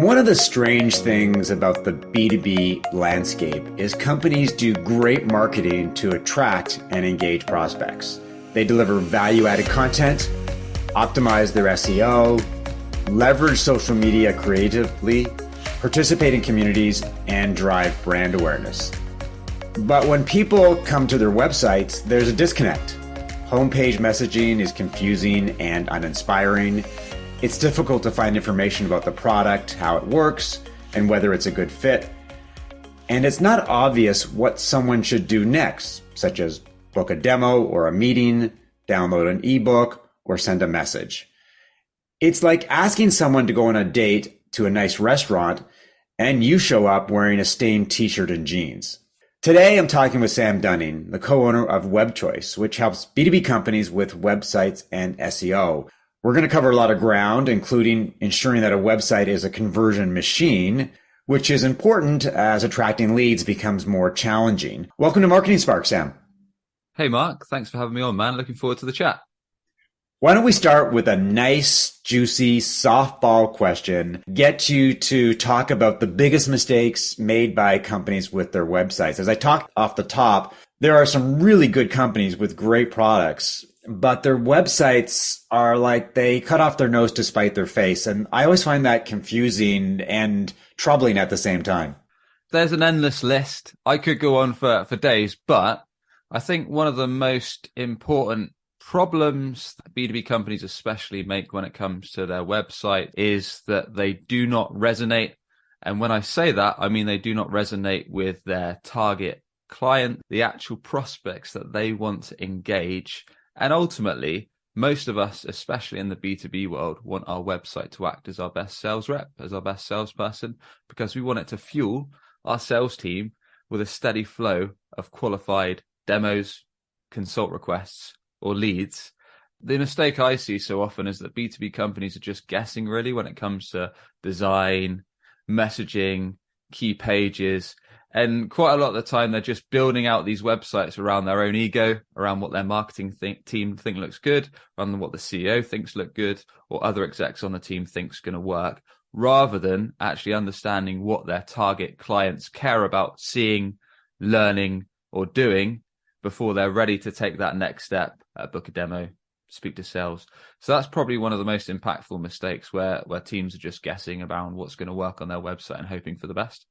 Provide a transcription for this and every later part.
One of the strange things about the B2B landscape is companies do great marketing to attract and engage prospects. They deliver value-added content, optimize their SEO, leverage social media creatively, participate in communities, and drive brand awareness. But when people come to their websites, there's a disconnect. Homepage messaging is confusing and uninspiring. It's difficult to find information about the product, how it works, and whether it's a good fit. And it's not obvious what someone should do next, such as book a demo or a meeting, download an ebook, or send a message. It's like asking someone to go on a date to a nice restaurant and you show up wearing a stained t-shirt and jeans. Today, I'm talking with Sam Dunning, the co-owner of WebChoice, which helps B2B companies with websites and SEO. We're going to cover a lot of ground, including ensuring that a website is a conversion machine, which is important as attracting leads becomes more challenging. Welcome to Marketing Spark, Sam. Hey, Mark. Thanks for having me on, man. Looking forward to the chat. Why don't we start with a nice, juicy softball question, get you to talk about the biggest mistakes made by companies with their websites. As I talked off the top, there are some really good companies with great products, but their websites are like they cut off their nose to spite their face. And I always find that confusing and troubling at the same time. There's an endless list. I could go on for days, but I think one of the most important problems that B2B companies especially make when it comes to their website is that they do not resonate. And when I say that, I mean they do not resonate with their target client, the actual prospects that they want to engage. And ultimately, most of us, especially in the B2B world, want our website to act as our best sales rep, as our best salesperson, because we want it to fuel our sales team with a steady flow of qualified demos, consult requests, or leads. The mistake I see so often is that B2B companies are just guessing really when it comes to design, messaging, key pages. And quite a lot of the time, they're just building out these websites around their own ego, around what their marketing team think looks good, rather than what the CEO thinks look good, or other execs on the team think's going to work, rather than actually understanding what their target clients care about seeing, learning, or doing before they're ready to take that next step, book a demo, speak to sales. So that's probably one of the most impactful mistakes where teams are just guessing about what's going to work on their website and hoping for the best.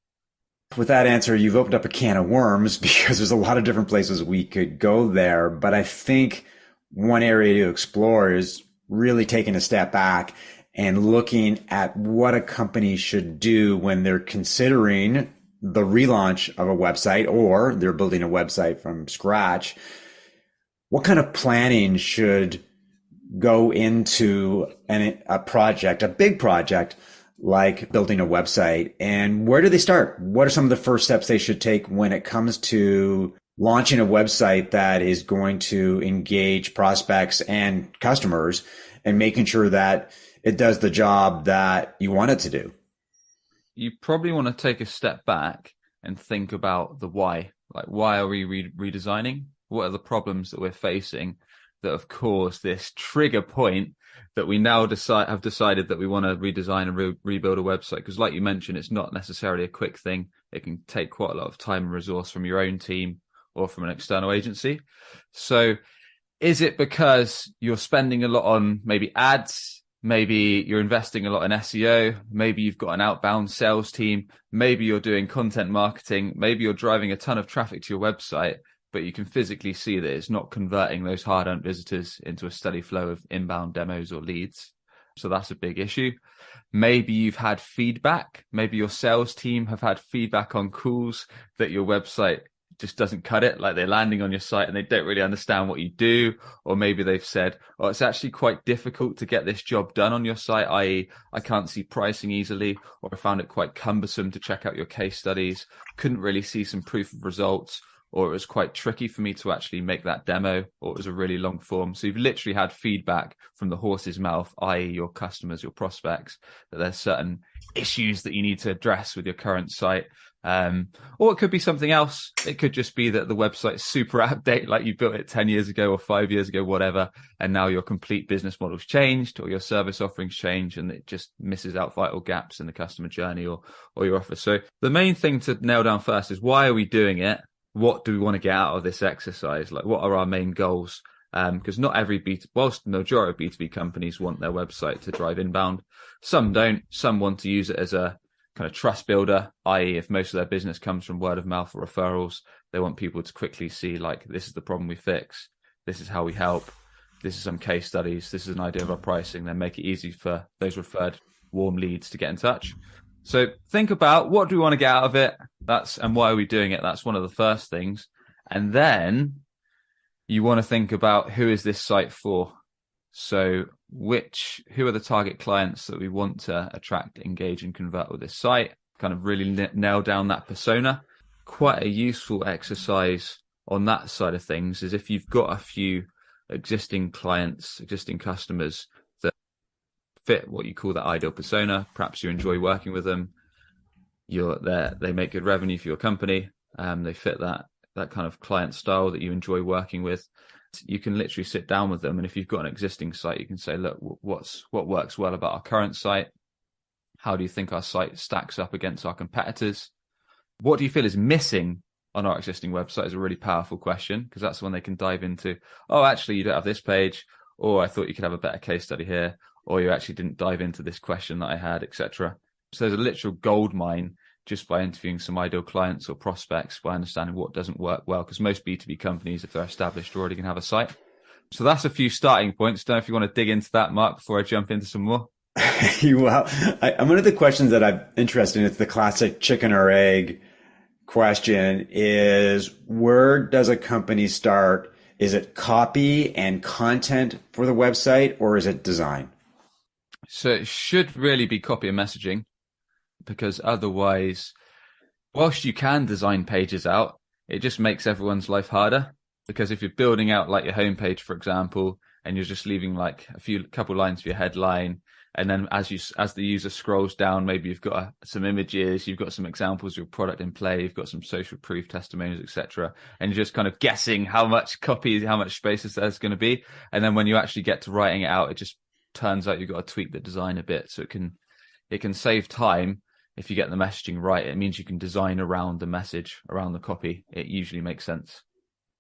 With that answer, you've opened up a can of worms because there's a lot of different places we could go there. But I think one area to explore is really taking a step back and looking at what a company should do when they're considering the relaunch of a website or they're building a website from scratch. What kind of planning should go into a project, a big project like building a website, and where do they start? What are some of the first steps they should take when it comes to launching a website that is going to engage prospects and customers and making sure that it does the job that you want it to do? You probably want to take a step back and think about the why. Like, why are we redesigning? What are the problems that we're facing that have caused this trigger point that we now have decided that we want to redesign and rebuild a website? Because like you mentioned, it's not necessarily a quick thing. It can take quite a lot of time and resource from your own team or from an external agency. So is it because you're spending a lot on maybe ads? Maybe you're investing a lot in SEO. Maybe you've got an outbound sales team. Maybe you're doing content marketing. Maybe you're driving a ton of traffic to your website, but you can physically see that it's not converting those hard-earned visitors into a steady flow of inbound demos or leads. So that's a big issue. Maybe you've had feedback. Maybe your sales team have had feedback on calls that your website just doesn't cut it, like they're landing on your site and they don't really understand what you do. Or maybe they've said, oh, it's actually quite difficult to get this job done on your site, i.e. I can't see pricing easily, or I found it quite cumbersome to check out your case studies, couldn't really see some proof of results, or it was quite tricky for me to actually make that demo, or it was a really long form. So you've literally had feedback from the horse's mouth, i.e. your customers, your prospects, that there's certain issues that you need to address with your current site. Or it could be something else. It could just be that the website's super out of date, like you built it 10 years ago or 5 years ago, whatever. And now your complete business model's changed or your service offerings change and it just misses out vital gaps in the customer journey or your offer. So the main thing to nail down first is, why are we doing it? What do we want to get out of this exercise? Like, what are our main goals? Because not every whilst the majority of B2B companies want their website to drive inbound, some don't. Some want to use it as a kind of trust builder, i.e. if most of their business comes from word of mouth or referrals, they want people to quickly see, like, this is the problem we fix, this is how we help, this is some case studies, this is an idea of our pricing, then make it easy for those referred warm leads to get in touch. So think about, what do we want to get out of it? And why are we doing it? That's one of the first things. And then you want to think about, who is this site for? So who are the target clients that we want to attract, engage, and convert with this site? Kind of really nail down that persona. Quite a useful exercise on that side of things is if you've got a few existing clients, existing customers that fit what you call that ideal persona. Perhaps you enjoy working with them. They make good revenue for your company. They fit that kind of client style that you enjoy working with. You can literally sit down with them, and if you've got an existing site, you can say, look, what works well about our current site? How do you think our site stacks up against our competitors? What do you feel is missing on our existing website is a really powerful question, because that's when they can dive into, oh, actually, you don't have this page, or I thought you could have a better case study here, or you actually didn't dive into this question that I had, etc. So there's a literal gold mine just by interviewing some ideal clients or prospects, by understanding what doesn't work well, because most B2B companies, if they're established, are already going to have a site. So that's a few starting points. Don't know if you want to dig into that, Mark, before I jump into some more. Well, one of the questions that I'm interested in, it's the classic chicken or egg question, is where does a company start? Is it copy and content for the website, or is it design? So it should really be copy and messaging, because otherwise, whilst you can design pages out, it just makes everyone's life harder. Because if you're building out like your homepage, for example, and you're just leaving like couple lines for your headline, and then as the user scrolls down, maybe you've got some images, you've got some examples of your product in play, you've got some social proof, testimonials, etc., and you're just kind of guessing how much copy, how much space there's going to be, and then when you actually get to writing it out, it just turns out you've got to tweak the design a bit, so it can save time. If you get the messaging right, it means you can design around the message, around the copy. It usually makes sense.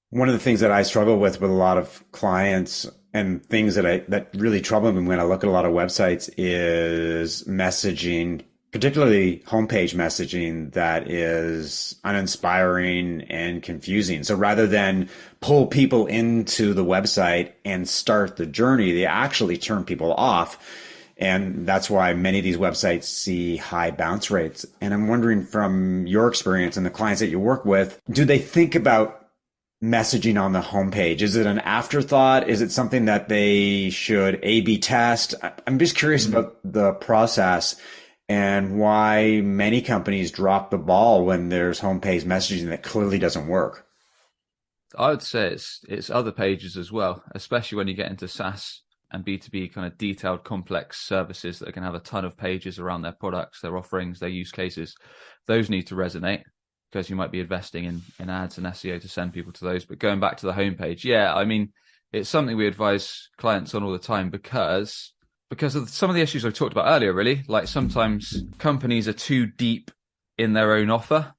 One of the things that I struggle with a lot of clients, and things that really trouble me when I look at a lot of websites, is messaging, particularly homepage messaging, that is uninspiring and confusing. So rather than pull people into the website and start the journey, they actually turn people off. And that's why many of these websites see high bounce rates. And I'm wondering, from your experience and the clients that you work with, do they think about messaging on the homepage? Is it an afterthought? Is it something that they should A/B test? I'm just curious about the process and why many companies drop the ball when there's homepage messaging that clearly doesn't work. I would say it's other pages as well, especially when you get into SaaS and B2B kind of detailed, complex services that can have a ton of pages around their products, their offerings, their use cases. Those need to resonate, because you might be investing in ads and SEO to send people to those. But going back to the homepage, yeah, I mean, it's something we advise clients on all the time, because of some of the issues I talked about earlier, really. Like, sometimes companies are too deep in their own offer.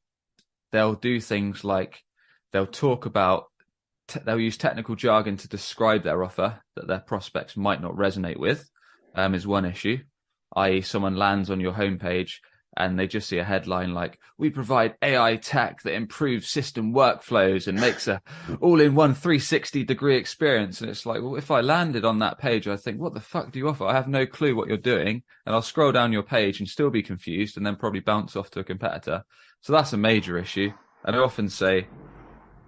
They'll do things like they'll talk about, they'll use technical jargon to describe their offer that their prospects might not resonate with, is one issue. I.e., someone lands on your homepage and they just see a headline like, we provide AI tech that improves system workflows and makes a all-in-one 360-degree experience. And it's like, well, if I landed on that page, I think, what the fuck do you offer? I have no clue what you're doing. And I'll scroll down your page and still be confused, and then probably bounce off to a competitor. So that's a major issue. And I often say,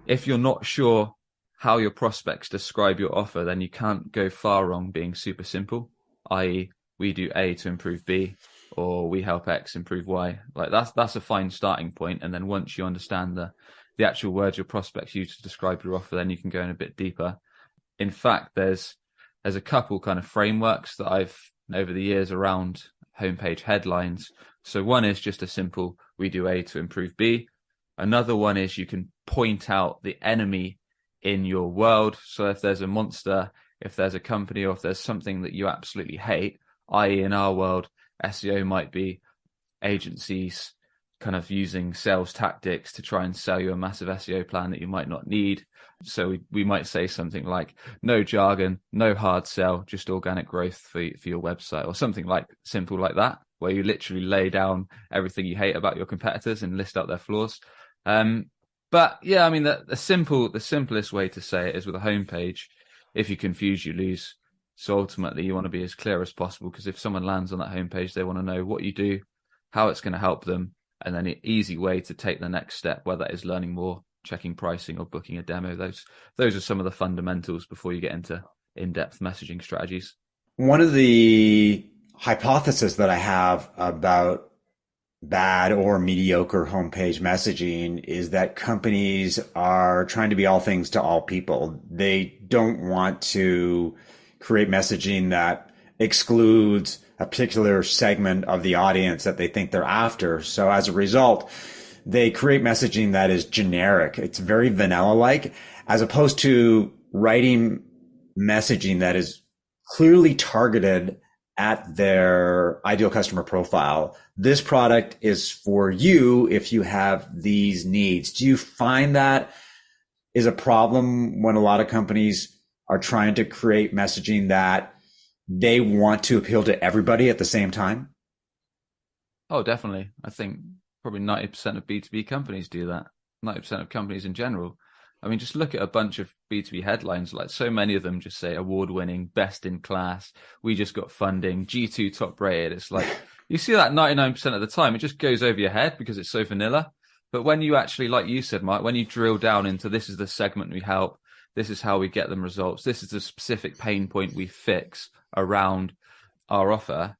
if you're not sure how your prospects describe your offer, then you can't go far wrong being super simple, i.e., we do A to improve B, or we help X improve Y. Like, that's a fine starting point. And then once you understand the actual words your prospects use to describe your offer, then you can go in a bit deeper. In fact, there's a couple kind of frameworks that I've over the years around homepage headlines So one is just a simple, we do A to improve B. Another one is you can point out the enemy in your world. So if there's a monster, if there's a company, or if there's something that you absolutely hate, i.e. in our world, SEO might be agencies kind of using sales tactics to try and sell you a massive SEO plan that you might not need. So we might say something like, no jargon, no hard sell, just organic growth for your website, or something like simple like that, where you literally lay down everything you hate about your competitors and list out their flaws. But yeah, I mean, the simplest way to say it is with a homepage. If you confuse, you lose. So ultimately, you want to be as clear as possible, because if someone lands on that homepage, they want to know what you do, how it's going to help them, and then an easy way to take the next step, whether that is learning more, checking pricing, or booking a demo. Those are some of the fundamentals before you get into in-depth messaging strategies. One of the hypotheses that I have about bad or mediocre homepage messaging is that companies are trying to be all things to all people. They don't want to create messaging that excludes a particular segment of the audience that they think they're after. So as a result, they create messaging that is generic. It's very vanilla-like, as opposed to writing messaging that is clearly targeted at their ideal customer profile. This product is for you if you have these needs. Do you find that is a problem when a lot of companies are trying to create messaging that they want to appeal to everybody at the same time? Oh, definitely. I think probably 90% of B2B companies do that. 90% of companies in general. I mean, just look at a bunch of B2B headlines. Like, so many of them just say award-winning, best in class, we just got funding, G2 top rated. It's like, you see that 99% of the time, it just goes over your head because it's so vanilla. But when you actually, like you said, Mike, when you drill down into, this is the segment we help, this is how we get them results, this is the specific pain point we fix around our offer,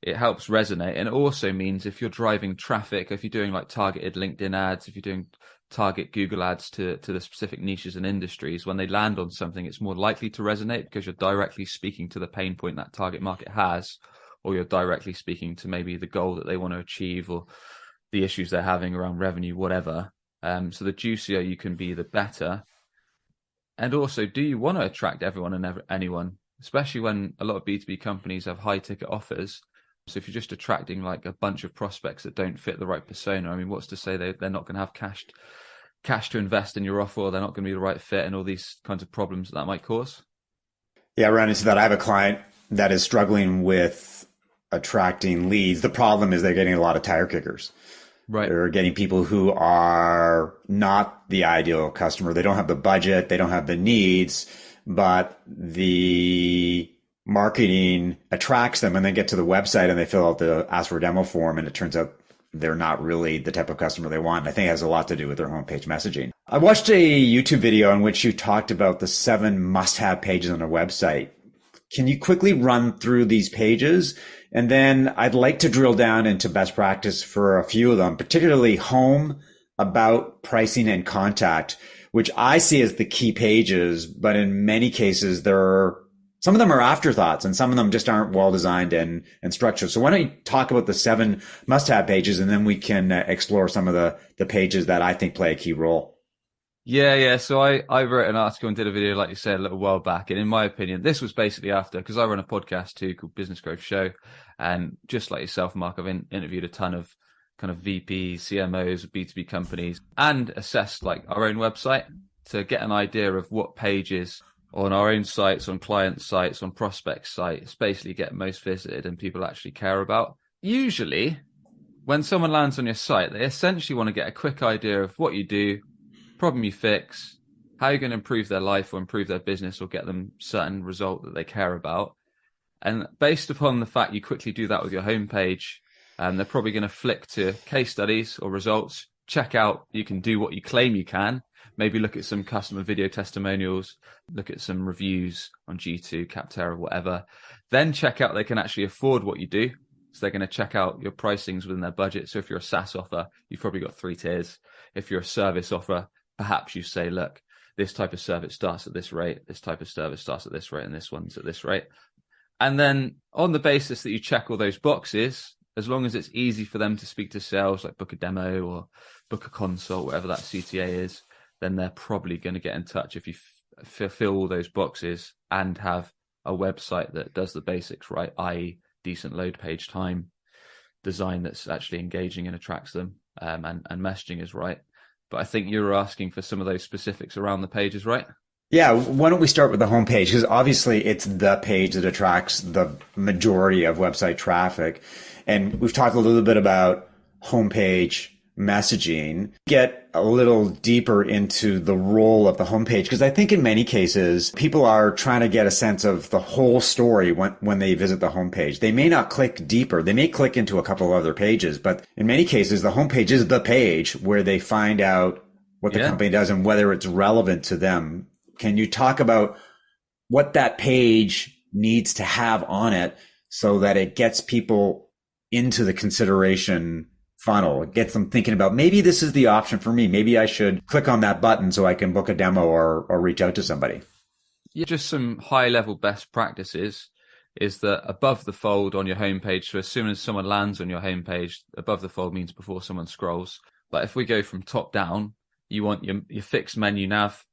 it helps resonate. And it also means if you're driving traffic, if you're doing like targeted LinkedIn ads, if you're doing target Google ads to the specific niches and industries, when they land on something, it's more likely to resonate because you're directly speaking to the pain point that target market has, or you're directly speaking to maybe the goal that they want to achieve, or the issues they're having around revenue, whatever. So the juicier you can be, the better. And also, do you want to attract everyone and anyone, especially when a lot of B2B companies have high ticket offers? So if you're just attracting like a bunch of prospects that don't fit the right persona, I mean, what's to say they're not going to have cash to invest in your offer, or they're not going to be the right fit, and all these kinds of problems that might cause? Yeah, I run into that. I have a client that is struggling with attracting leads. The problem is they're getting a lot of tire kickers. Right. They're getting people who are not the ideal customer. They don't have the budget. They don't have the needs, but the marketing attracts them, and they get to the website and they fill out the ask for a demo form, and it turns out they're not really the type of customer they want. And I think it has a lot to do with their homepage messaging. I watched a YouTube video in which you talked about the 7 must-have pages on a website. Can you quickly run through these pages? And then I'd like to drill down into best practice for a few of them, particularly home, about, pricing, and contact, which I see as the key pages, but in many cases, some of them are afterthoughts, and some of them just aren't well designed and structured. So why don't you talk about the 7 must-have pages, and then we can explore some of the pages that I think play a key role. Yeah. So I wrote an article and did a video, like you said, a little while back. And in my opinion, this was basically after, because I run a podcast too called Business Growth Show. And just like yourself, Mark, I've interviewed a ton of kind of VPs, CMOs, B2B companies, and assessed like our own website to get an idea of what pages on our own sites, on client sites, on prospect sites, basically get most visited and people actually care about. Usually, when someone lands on your site, they essentially want to get a quick idea of what you do, problem you fix, how you're going to improve their life or improve their business or get them certain result that they care about. And based upon the fact you quickly do that with your homepage, they're probably going to flick to case studies or results, check out you can do what you claim you can, maybe look at some customer video testimonials, look at some reviews on G2, Capterra, whatever, then check out they can actually afford what you do. So they're going to check out your pricings within their budget. So if you're a SaaS offer, you've probably got 3 tiers. If you're a service offer, perhaps you say, look, this type of service starts at this rate, this type of service starts at this rate, and this one's at this rate. And then on the basis that you check all those boxes, as long as it's easy for them to speak to sales, like book a demo or book a consult, whatever that CTA is, then they're probably going to get in touch if you fulfill all those boxes and have a website that does the basics right, i.e. decent load page time, design that's actually engaging and attracts them, and messaging is right. But I think you're asking for some of those specifics around the pages, right? Yeah, why don't we start with the homepage? Because obviously it's the page that attracts the majority of website traffic. And we've talked a little bit about homepage messaging. Get a little deeper into the role of the homepage, because I think in many cases, people are trying to get a sense of the whole story when they visit the homepage. They may not click deeper. They may click into a couple of other pages, but in many cases, the homepage is the page where they find out what the company does and whether it's relevant to them. Can you talk about what that page needs to have on it so that it gets people into the consideration funnel? It gets them thinking about, maybe this is the option for me. Maybe I should click on that button so I can book a demo or reach out to somebody. Yeah, just some high level best practices is that above the fold on your homepage, so as soon as someone lands on your homepage, above the fold means before someone scrolls. But if we go from top down, you want your fixed menu nav.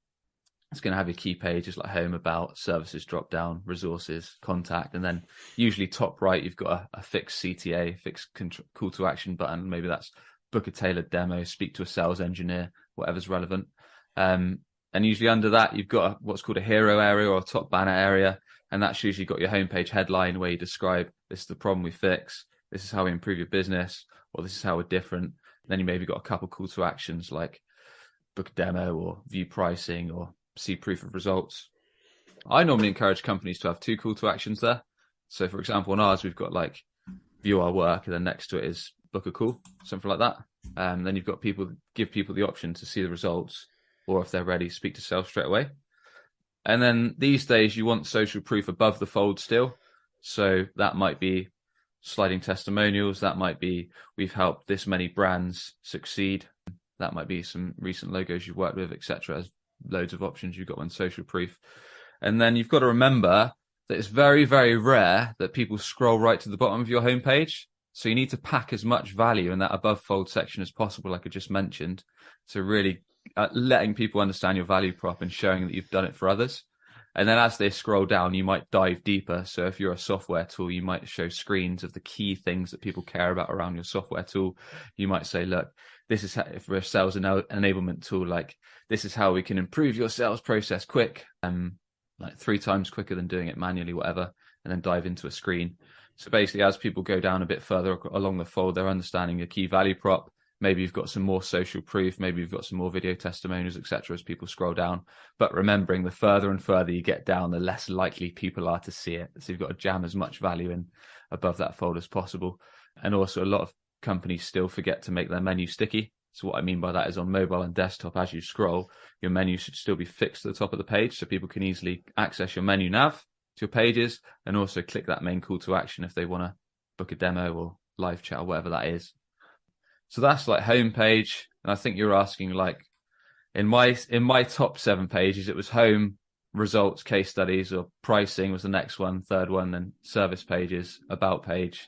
It's going to have your key pages like home, about, services, drop down, resources, contact, and then usually top right, you've got a fixed CTA, fixed call to action button. Maybe that's book a tailored demo, speak to a sales engineer, whatever's relevant. And usually under that, you've got what's called a hero area or a top banner area. And that's usually got your homepage headline where you describe, this is the problem we fix, this is how we improve your business, or this is how we're different. Then you maybe got a couple call to actions like book a demo or view pricing or see proof of results. I normally encourage companies to have two call to actions there. So for example, on ours, we've got like view our work, and then next to it is book a call, something like that. And then you've got give people the option to see the results, or if they're ready, speak to sales straight away. And then these days you want social proof above the fold still. So that might be sliding testimonials. That might be, we've helped this many brands succeed. That might be some recent logos you've worked with, etc. Loads of options you've got on social proof. And then you've got to remember that it's very, very rare that people scroll right to the bottom of your homepage. So you need to pack as much value in that above fold section as possible, like I just mentioned, to really letting people understand your value prop and showing that you've done it for others. And then as they scroll down, you might dive deeper. So if you're a software tool, you might show screens of the key things that people care about around your software tool. You might say, look, this is how, if we're a sales enablement tool, like this is how we can improve your sales process quick, like 3 times quicker than doing it manually, whatever, and then dive into a screen. So basically, as people go down a bit further along the fold, they're understanding your key value prop. Maybe you've got some more social proof. Maybe you've got some more video testimonials, etc. as people scroll down. But remembering, the further and further you get down, the less likely people are to see it. So you've got to jam as much value in above that fold as possible. And also, a lot of companies still forget to make their menu sticky. So what I mean by that is on mobile and desktop, as you scroll, your menu should still be fixed at the top of the page so people can easily access your menu nav to your pages and also click that main call to action if they want to book a demo or live chat or whatever that is. So that's like homepage. And I think you're asking, like, in my top 7 pages, it was home, results, case studies, or pricing was the next one, third one, then service pages, about page,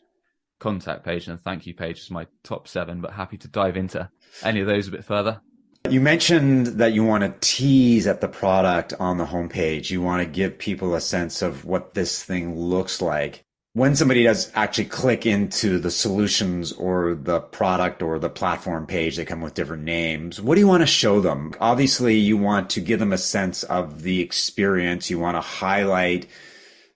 contact page, and thank you page is my top 7, but happy to dive into any of those a bit further. You mentioned that you want to tease at the product on the homepage. You want to give people a sense of what this thing looks like. When somebody does actually click into the solutions or the product or the platform page, they come with different names. What do you want to show them? Obviously, you want to give them a sense of the experience. You want to highlight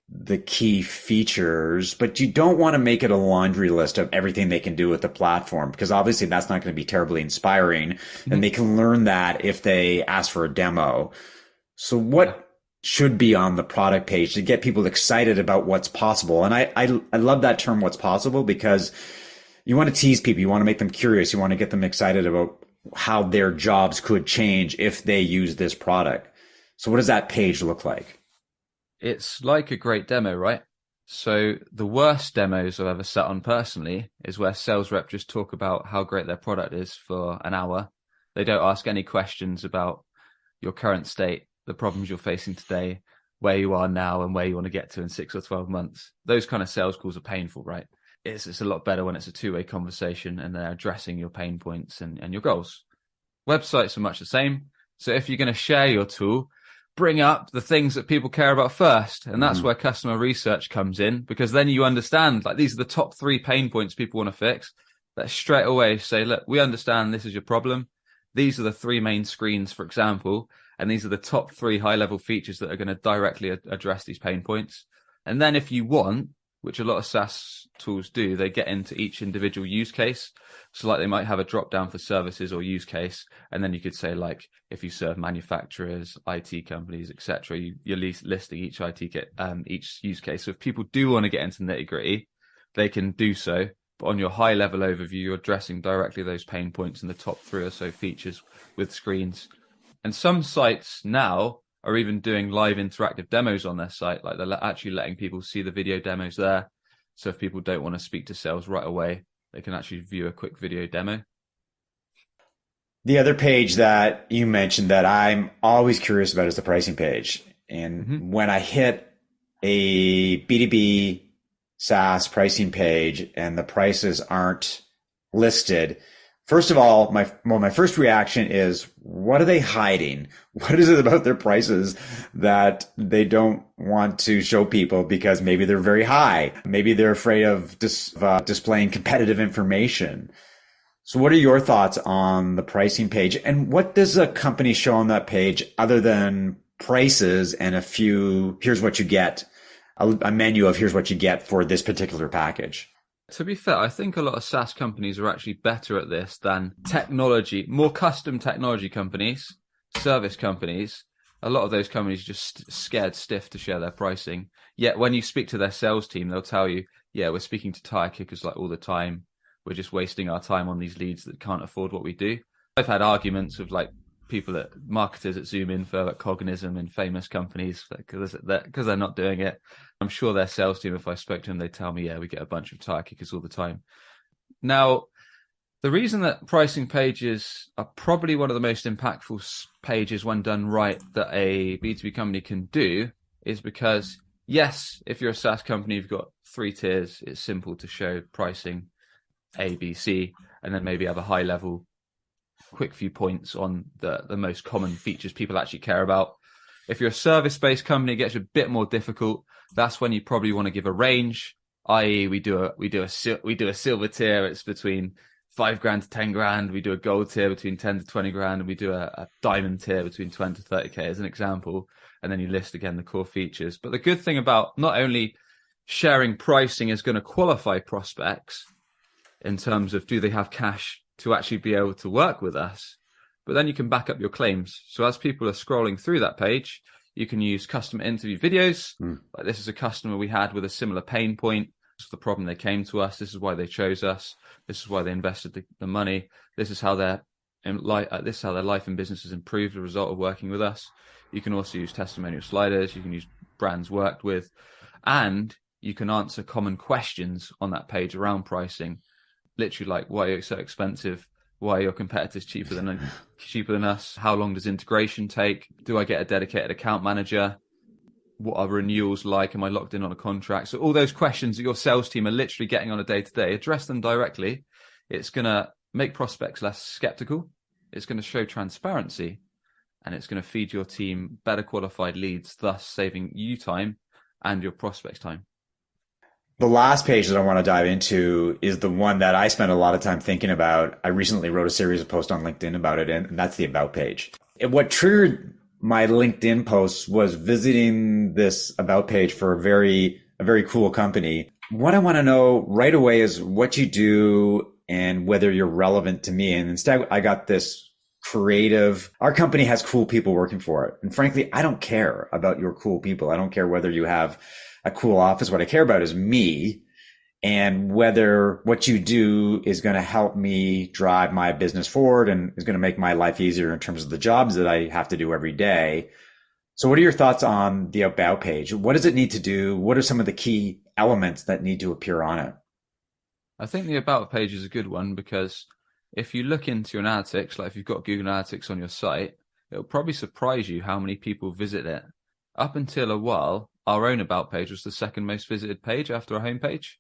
the key features, but you don't want to make it a laundry list of everything they can do with the platform, because obviously that's not going to be terribly inspiring. Mm-hmm. And they can learn that if they ask for a demo. So what should be on the product page to get people excited about what's possible? And I love that term, what's possible, because you want to tease people. You want to make them curious. You want to get them excited about how their jobs could change if they use this product. So what does that page look like? It's like a great demo, right? So the worst demos I've ever sat on personally is where sales rep just talk about how great their product is for an hour. They don't ask any questions about your current state, the problems you're facing today, where you are now and where you want to get to in 6 or 12 months. Those kind of sales calls are painful, right? it's a lot better when it's a two-way conversation and they're addressing your pain points and your goals. Websites are much the same. So if you're going to share your tool, bring up the things that people care about first. And that's where customer research comes in, because then you understand, like, these are the top 3 pain points people want to fix. Let's straight away say, look, we understand this is your problem. These are the 3 main screens, for example, and these are the top 3 high-level features that are going to directly address these pain points. And then if you want, which a lot of SaaS tools do, they get into each individual use case. So like they might have a drop down for services or use case. And then you could say, like, if you serve manufacturers, IT companies, etc., you're listing each each use case. So if people do want to get into nitty gritty, they can do so. But on your high level overview, you're addressing directly those pain points in the top 3 or so features with screens. And some sites now are even doing live interactive demos on their site. Like, they're actually letting people see the video demos there. So if people don't want to speak to sales right away, they can actually view a quick video demo. The other page that you mentioned that I'm always curious about is the pricing page. And when I hit a B2B SaaS pricing page and the prices aren't listed, first of all, my first reaction is, what are they hiding? What is it about their prices that they don't want to show people? Because maybe they're very high. Maybe they're afraid of displaying competitive information. So what are your thoughts on the pricing page? And what does a company show on that page other than prices and a few, here's what you get, a menu of here's what you get for this particular package? To be fair, I think a lot of SaaS companies are actually better at this than more custom technology companies, service companies. A lot of those companies are just scared stiff to share their pricing. Yet when you speak to their sales team, they'll tell you, yeah, we're speaking to tire kickers like all the time. We're just wasting our time on these leads that can't afford what we do. I've had arguments with like marketers at Zoom Info, like Cognism and famous companies, because they're not doing it. I'm sure their sales team, if I spoke to them, they'd tell me, yeah, we get a bunch of tire kickers all the time. Now, the reason that pricing pages are probably one of the most impactful pages when done right that a B2B company can do is because, yes, if you're a SaaS company, you've got 3 tiers. It's simple to show pricing A, B, C, and then maybe have a high level quick few points on the most common features people actually care about. If you're a service-based company, it gets a bit more difficult. That's when you probably want to give a range, i.e. we do a silver tier. It's between $5,000 to $10,000. We do a gold tier between 10 to 20 grand, and we do a diamond tier between 20 to 30k as an example. And then you list again the core features. But the good thing about not only sharing pricing is going to qualify prospects in terms of do they have cash to actually be able to work with us, but then you can back up your claims. So as people are scrolling through that page, you can use custom interview videos. Like, this is a customer we had with a similar pain point. This is the problem they came to us. This is why they chose us. This is why they invested the money. This is how their life and business has improved as a result of working with us. You can also use testimonial sliders. You can use brands worked with, and you can answer common questions on that page around pricing. Literally, like, why are you so expensive? Why are your competitors cheaper than us? How long does integration take? Do I get a dedicated account manager? What are renewals like? Am I locked in on a contract? So all those questions that your sales team are literally getting on a day-to-day, address them directly. It's going to make prospects less skeptical. It's going to show transparency, and it's going to feed your team better qualified leads, thus saving you time and your prospects time. The last page that I want to dive into is the one that I spent a lot of time thinking about. I recently wrote a series of posts on LinkedIn about it, and that's the About page. And what triggered my LinkedIn posts was visiting this About page for a very cool company. What I want to know right away is what you do and whether you're relevant to me. And instead, I got this creative, our company has cool people working for it. And frankly, I don't care about your cool people. I don't care whether you have a cool office. What I care about is me and whether what you do is going to help me drive my business forward and is going to make my life easier in terms of the jobs that I have to do every day. So what are your thoughts on the About page? What does it need to do? What are some of the key elements that need to appear on it? I think the About page is a good one because if you look into your analytics, like if you've got Google Analytics on your site, it'll probably surprise you how many people visit it. Up until a while, our own About page was the second most visited page after our homepage.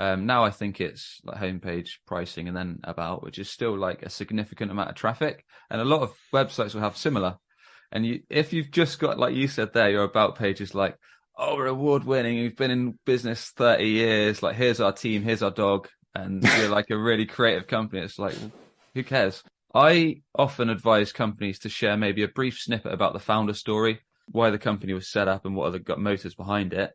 Now I think it's like homepage, pricing, and then about, which is still like a significant amount of traffic. And a lot of websites will have similar. And if you've just got, like you said there, your about page is like, oh, we're award winning, we've been in business 30 years, like here's our team, here's our dog, and you're like a really creative company. It's like, who cares? I often advise companies to share maybe a brief snippet about the founder story, why the company was set up and what are the motives behind it.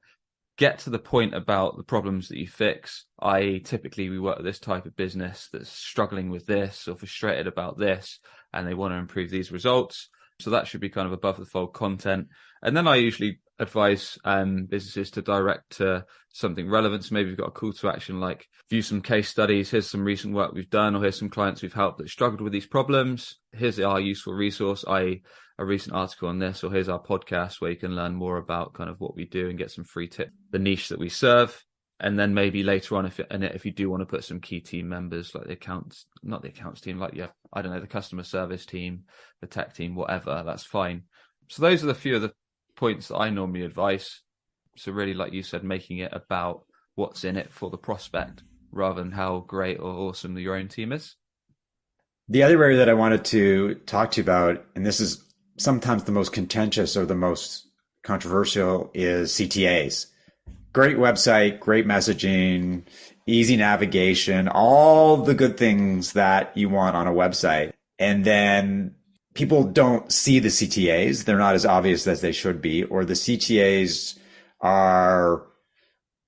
Get to the point about the problems that you fix, i.e. typically we work with this type of business that's struggling with this or frustrated about this, and they want to improve these results. So that should be kind of above the fold content. And then I usually advise businesses to direct to something relevant. So maybe we've got a call to action like view some case studies, here's some recent work we've done, or here's some clients we've helped that struggled with these problems. Here's our useful resource, i.e. a recent article on this, or here's our podcast where you can learn more about kind of what we do and get some free tips, the niche that we serve. And then maybe later on, if you do want to put some key team members, like not the accounts team, like, yeah, I don't know, the customer service team, the tech team, whatever, that's fine. So those are the few of the points that I normally advise. So really, like you said, making it about what's in it for the prospect rather than how great or awesome your own team is. The other area that I wanted to talk to you about, and this is sometimes the most contentious or the most controversial, is CTAs. Great website, great messaging, easy navigation, all the good things that you want on a website. And then people don't see the CTAs. They're not as obvious as they should be, or the CTAs are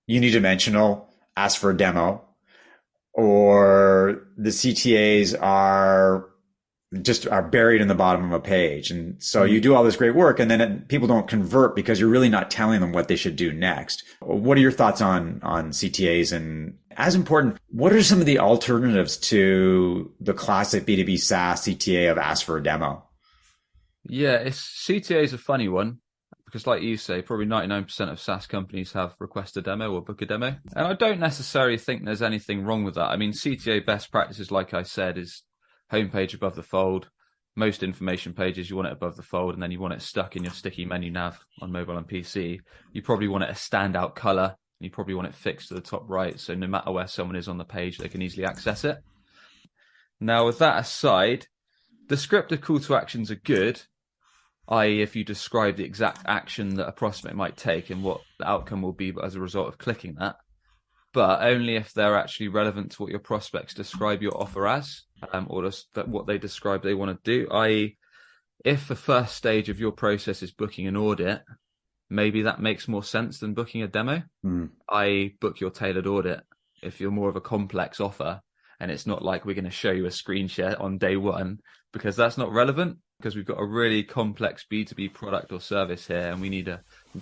unidimensional, ask for a demo, or the CTAs are buried in the bottom of a page. And so you do all this great work and then people don't convert because you're really not telling them what they should do next. What are your thoughts on CTAs? And as important, what are some of the alternatives to the classic B2B SaaS CTA of ask for a demo? Yeah, CTA is a funny one because like you say, probably 99% of SaaS companies have request a demo or book a demo. And I don't necessarily think there's anything wrong with that. I mean, CTA best practices, like I said, is homepage above the fold. Most information pages, you want it above the fold, and then you want it stuck in your sticky menu nav on mobile and PC. You probably want it a standout color, and you probably want it fixed to the top right, so no matter where someone is on the page, they can easily access it. Now, with that aside, descriptive call to actions are good, i.e. if you describe the exact action that a prospect might take and what the outcome will be as a result of clicking that, but only if they're actually relevant to what your prospects describe your offer as, or what they describe they want to do. I.e., if the first stage of your process is booking an audit, maybe that makes more sense than booking a demo. I.e., book your tailored audit. If you're more of a complex offer, and it's not like we're going to show you a screen share on day one, because that's not relevant, because we've got a really complex B2B product or service here, and we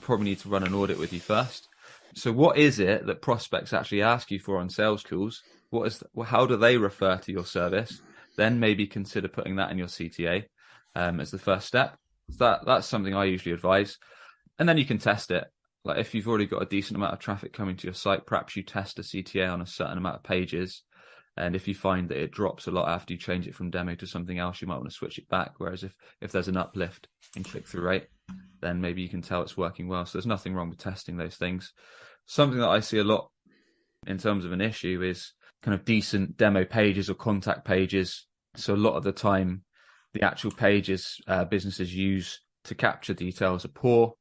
probably need to run an audit with you first. So what is it that prospects actually ask you for on sales calls? How do they refer to your service? Then maybe consider putting that in your CTA as the first step. That's something I usually advise. And then you can test it. Like if you've already got a decent amount of traffic coming to your site, perhaps you test a CTA on a certain amount of pages. And if you find that it drops a lot after you change it from demo to something else, you might want to switch it back. Whereas if there's an uplift in click-through rate, then maybe you can tell it's working well. So there's nothing wrong with testing those things. Something that I see a lot in terms of an issue is kind of decent demo pages or contact pages. So a lot of the time, the actual pages businesses use to capture details are poor,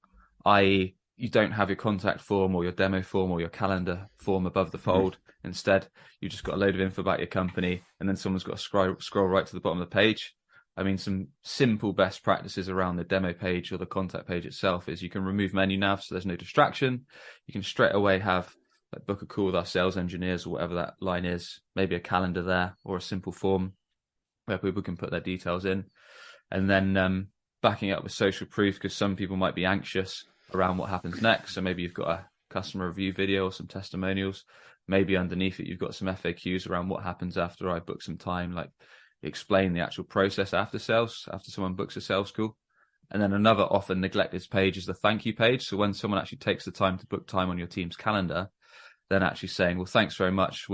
i.e. you don't have your contact form or your demo form or your calendar form above the fold. Instead, you just got a load of info about your company, and then someone's got to scroll right to the bottom of the page. I mean, some simple best practices around the demo page or the contact page itself is you can remove menu nav so there's no distraction. You can straight away have like book a call with our sales engineers or whatever that line is, maybe a calendar there or a simple form where people can put their details in. And then backing up with social proof, because some people might be anxious around what happens next. So maybe you've got a customer review video or some testimonials. Maybe underneath it, you've got some FAQs around what happens after I book some time, like explain the actual process after sales, after someone books a sales call. And then another often neglected page is the thank you page. So when someone actually takes the time to book time on your team's calendar, then actually saying, well, thanks very much.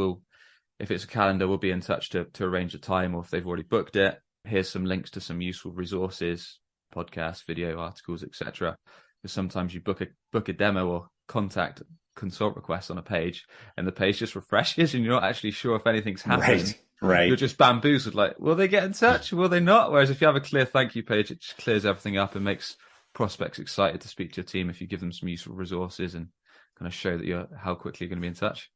If it's a calendar, we'll be in touch to arrange a time, or if they've already booked it, here's some links to some useful resources, podcasts, video articles, etc. Because sometimes you book a demo or contact consult request on a page and the page just refreshes and you're not actually sure if anything's happened. Right. You're just bamboozled, like, will they get in touch? Will they not? Whereas if you have a clear thank you page, it just clears everything up and makes prospects excited to speak to your team if you give them some useful resources and kind of show that how quickly you're going to be in touch.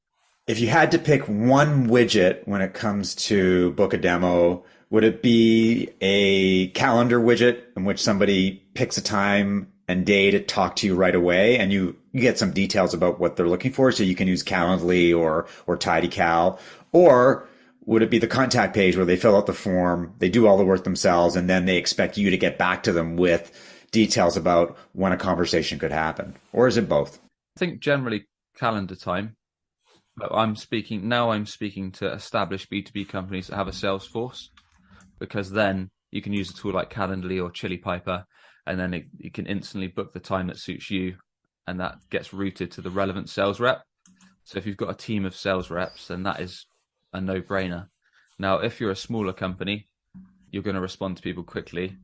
If you had to pick one widget when it comes to book a demo, would it be a calendar widget in which somebody picks a time and day to talk to you right away and you get some details about what they're looking for, so you can use Calendly or TidyCal? Or would it be the contact page where they fill out the form, they do all the work themselves, and then they expect you to get back to them with details about when a conversation could happen? Or is it both? I think generally calendar time. But I'm speaking to established B2B companies that have a sales force, because then you can use a tool like Calendly or Chili Piper, and then you can instantly book the time that suits you, and that gets routed to the relevant sales rep. So if you've got a team of sales reps, then that is a no-brainer. Now, if you're a smaller company, you're going to respond to people quickly.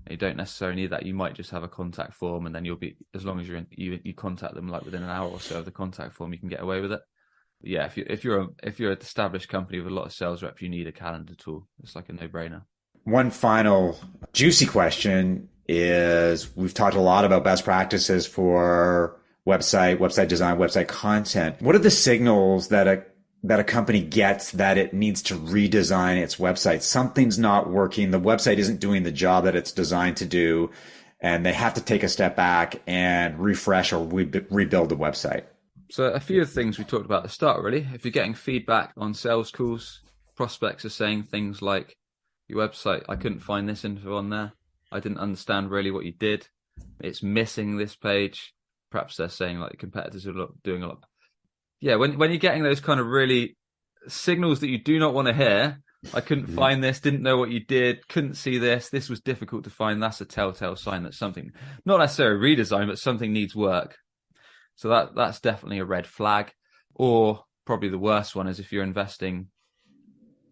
You don't necessarily need that. You might just have a contact form, and then you'll be, as long as you contact them like within an hour or so of the contact form, you can get away with it. But yeah, if you're an established company with a lot of sales reps, you need a calendar tool. It's like a no-brainer. One final juicy question is, we've talked a lot about best practices for website design, website content. What are the signals that a company gets that it needs to redesign its website? Something's not working. The website isn't doing the job that it's designed to do, and they have to take a step back and refresh or rebuild the website. So a few of the things we talked about at the start, really. If you're getting feedback on sales calls, prospects are saying things like, your website, I couldn't find this info on there. I didn't understand really what you did. It's missing this page. Perhaps they're saying like competitors are doing a lot. Yeah, when you're getting those kind of really signals that you do not want to hear, I couldn't find this, didn't know what you did, couldn't see this was difficult to find, that's a telltale sign that something, not necessarily redesign, but something needs work. So that's definitely a red flag. Or probably the worst one is if you're investing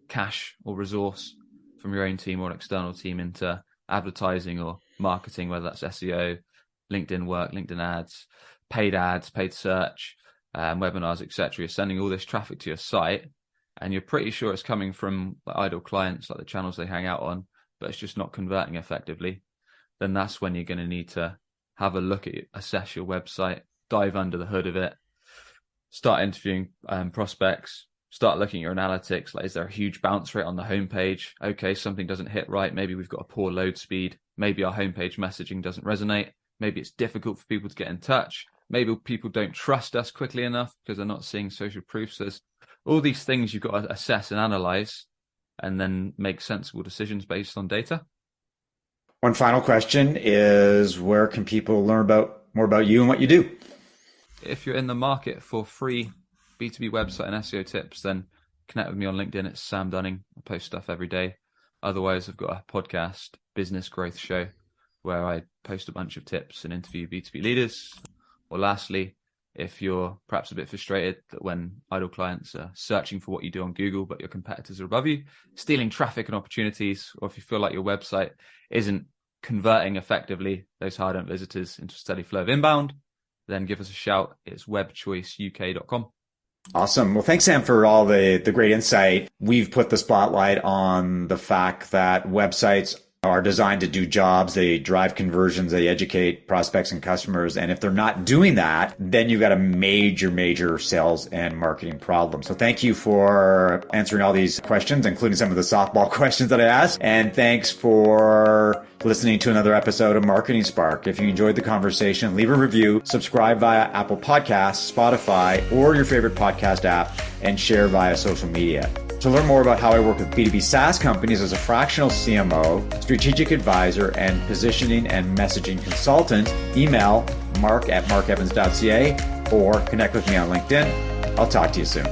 cash or resource from your own team or an external team into advertising or marketing, whether that's SEO, LinkedIn work, LinkedIn ads, paid search, webinars, etc. You're sending all this traffic to your site and you're pretty sure it's coming from idle clients, like the channels they hang out on, but it's just not converting effectively. Then that's when you're going to need to have a look at it, assess your website, dive under the hood of it, start interviewing prospects, start looking at your analytics. Like, is there a huge bounce rate on the homepage? Okay, something doesn't hit right. Maybe we've got a poor load speed. Maybe our homepage messaging doesn't resonate. Maybe it's difficult for people to get in touch. Maybe people don't trust us quickly enough because they're not seeing social proof. So there's all these things you've got to assess and analyze and then make sensible decisions based on data. One final question is, where can people learn more about you and what you do? If you're in the market for free B2B website and SEO tips, then connect with me on LinkedIn. It's Sam Dunning. I post stuff every day. Otherwise, I've got a podcast, Business Growth Show, where I post a bunch of tips and interview B2B leaders. Or lastly, if you're perhaps a bit frustrated that when idle clients are searching for what you do on Google, but your competitors are above you, stealing traffic and opportunities, or if you feel like your website isn't converting effectively those hard-earned visitors into a steady flow of inbound, then give us a shout. It's webchoiceuk.com. Awesome. Well, thanks, Sam, for all the great insight. We've put the spotlight on the fact that websites are designed to do jobs. They drive conversions. They educate prospects and customers. And if they're not doing that, then you've got a major sales and marketing problem. So thank you for answering all these questions, including some of the softball questions that I asked. And thanks for listening to another episode of Marketing Spark. If you enjoyed the conversation, leave a review, subscribe via Apple Podcasts, Spotify, or your favorite podcast app, and share via social media. To learn more about how I work with B2B SaaS companies as a fractional CMO, strategic advisor, and positioning and messaging consultant, email mark@markevans.ca or connect with me on LinkedIn. I'll talk to you soon.